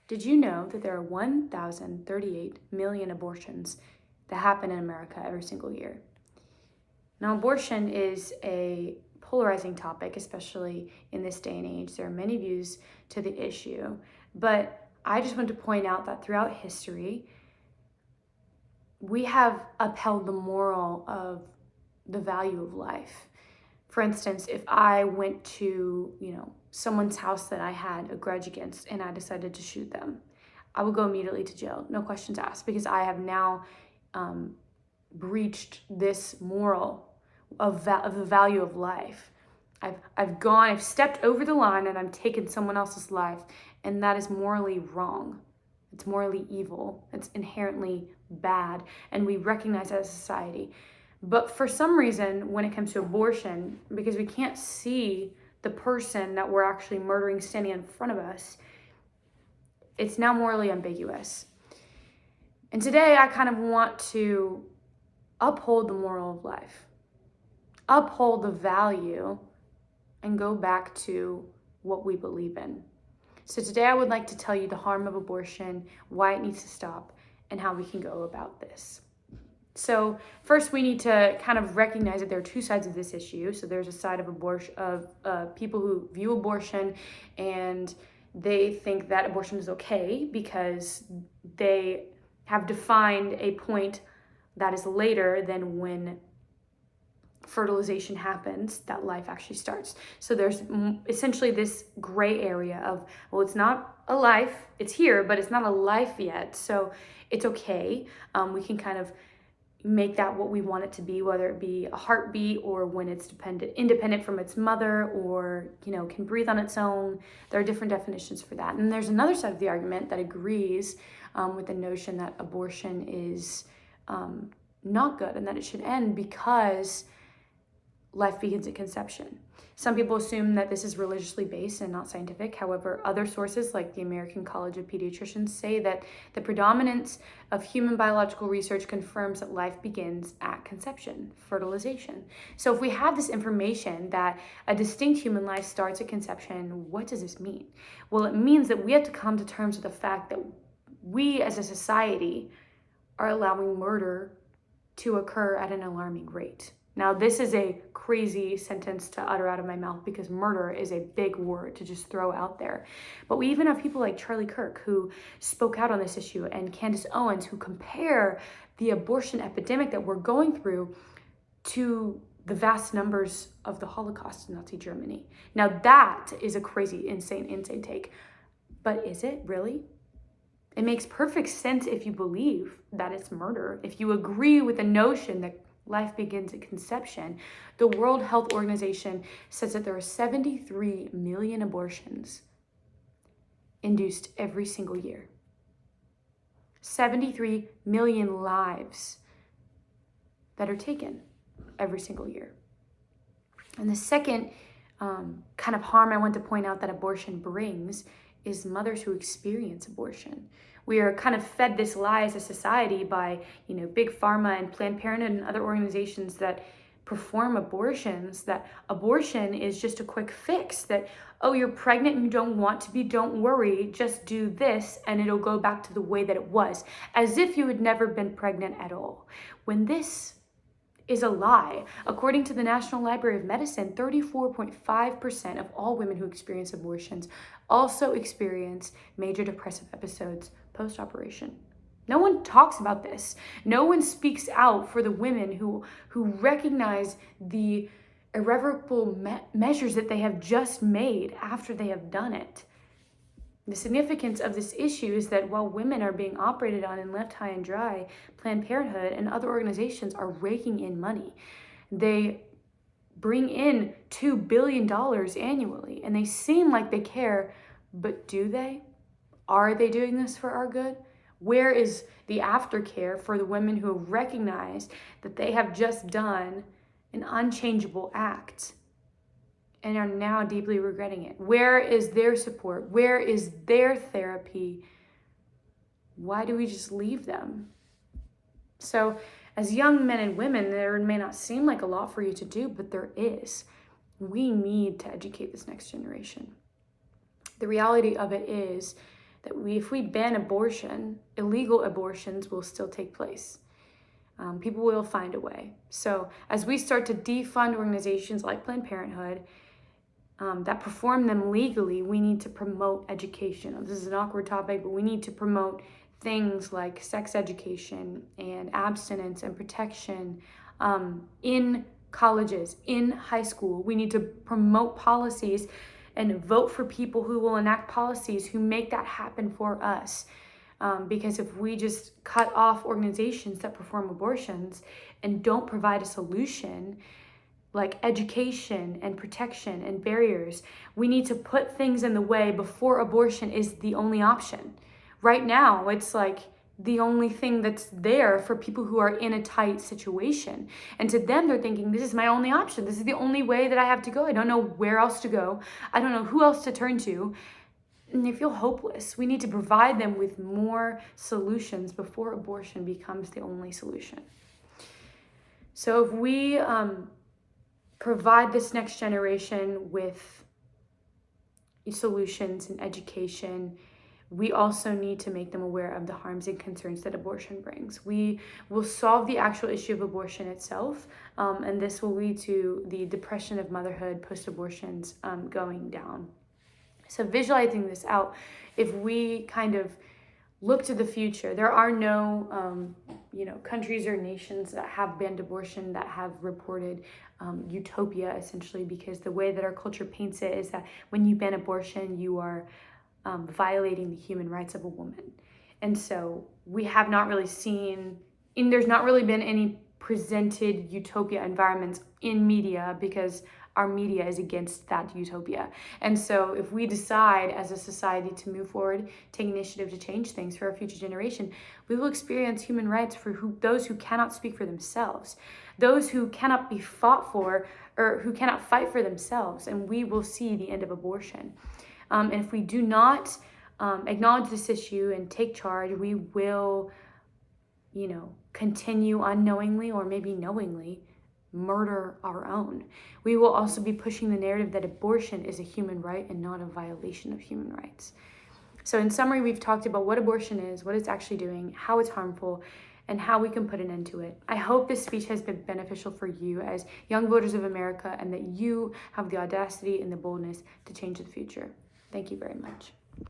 Did you know that there are 1,038 million abortions that happen in America every single year? Now, abortion is a polarizing topic, especially in this day and age. There are many views to the issue, but I just want to point out that throughout history, we have upheld the moral of the value of life. For instance, if I went to, someone's house that I had a grudge against and I decided to shoot them, I would go immediately to jail, no questions asked, because I have now breached this moral of the value of life. I've stepped over the line and I've taken someone else's life, and that is morally wrong. It's morally evil. It's inherently bad, and we recognize that as a society. But for some reason, when it comes to abortion, because we can't see the person that we're actually murdering standing in front of us, it's now morally ambiguous. And today I kind of want to uphold the moral of life, uphold the value, and go back to what we believe in. So today I would like to tell you the harm of abortion, why it needs to stop, and how we can go about this. So first, we need to kind of recognize that there are two sides of this issue. So there's a side of abortion, of people who view abortion and they think that abortion is okay because they have defined a point that is later than when fertilization happens, that life actually starts. So there's essentially this gray area of, well, it's not a life, it's here, but it's not a life yet. So it's okay. We can kind of make that what we want it to be, whether it be a heartbeat or when it's independent from its mother, or can breathe on its own. There are different definitions for that. And there's another side of the argument that agrees with the notion that abortion is not good and that it should end because life begins at conception. Some people assume that this is religiously based and not scientific. However, other sources like the American College of Pediatricians say that the predominance of human biological research confirms that life begins at conception, fertilization. So if we have this information that a distinct human life starts at conception, what does this mean? Well, it means that we have to come to terms with the fact that we as a society are allowing murder to occur at an alarming rate. Now, this is a crazy sentence to utter out of my mouth because murder is a big word to just throw out there. But we even have people like Charlie Kirk who spoke out on this issue, and Candace Owens, who compare the abortion epidemic that we're going through to the vast numbers of the Holocaust in Nazi Germany. Now, that is a crazy, insane take. But is it really? It makes perfect sense if you believe that it's murder, if you agree with the notion that life begins at conception. The World Health Organization says that there are 73 million abortions induced every single year. 73 million lives that are taken every single year. And the second kind of harm I want to point out that abortion brings is mothers who experience abortion. We are kind of fed this lie as a society by, Big Pharma and Planned Parenthood and other organizations that perform abortions, that abortion is just a quick fix, that, oh, you're pregnant and you don't want to be, don't worry, just do this and it'll go back to the way that it was, as if you had never been pregnant at all. When this is a lie. According to the National Library of Medicine, 34.5% of all women who experience abortions also experience major depressive episodes post-operation. No one talks about this. No one speaks out for the women who recognize the irrevocable measures that they have just made after they have done it. The significance of this issue is that while women are being operated on and left high and dry, Planned Parenthood and other organizations are raking in money. They bring in $2 billion annually, and they seem like they care, but do they? Are they doing this for our good? Where is the aftercare for the women who recognize that they have just done an unchangeable act and are now deeply regretting it? Where is their support? Where is their therapy? Why do we just leave them? So as young men and women, there may not seem like a lot for you to do, but there is. We need to educate this next generation. The reality of it is that if we ban abortion, illegal abortions will still take place. People will find a way. So as we start to defund organizations like Planned Parenthood that perform them legally, we need to promote education. This is an awkward topic, but we need to promote things like sex education and abstinence and protection in colleges, in high school. We need to promote policies and vote for people who will enact policies who make that happen for us. Because if we just cut off organizations that perform abortions and don't provide a solution, like education and protection and barriers, we need to put things in the way before abortion is the only option. Right now, it's like the only thing that's there for people who are in a tight situation. And to them, they're thinking, this is my only option. This is the only way that I have to go. I don't know where else to go. I don't know who else to turn to. And they feel hopeless. We need to provide them with more solutions before abortion becomes the only solution. So if we provide this next generation with solutions and education, we also need to make them aware of the harms and concerns that abortion brings. We will solve the actual issue of abortion itself, and this will lead to the depression of motherhood, post-abortions going down. So visualizing this out, if we kind of look to the future, there are no countries or nations that have banned abortion that have reported utopia, essentially, because the way that our culture paints it is that when you ban abortion, you are violating the human rights of a woman. And so we have not really seen, and there's not really been any presented utopia environments in media because our media is against that utopia. And so if we decide as a society to move forward, take initiative to change things for our future generation, we will experience human rights for those who cannot speak for themselves, those who cannot be fought for or who cannot fight for themselves, and we will see the end of abortion. And if we do not acknowledge this issue and take charge, we will, continue unknowingly or maybe knowingly murder our own. We will also be pushing the narrative that abortion is a human right and not a violation of human rights. So in summary, we've talked about what abortion is, what it's actually doing, how it's harmful, and how we can put an end to it. I hope this speech has been beneficial for you as young voters of America, and that you have the audacity and the boldness to change the future. Thank you very much.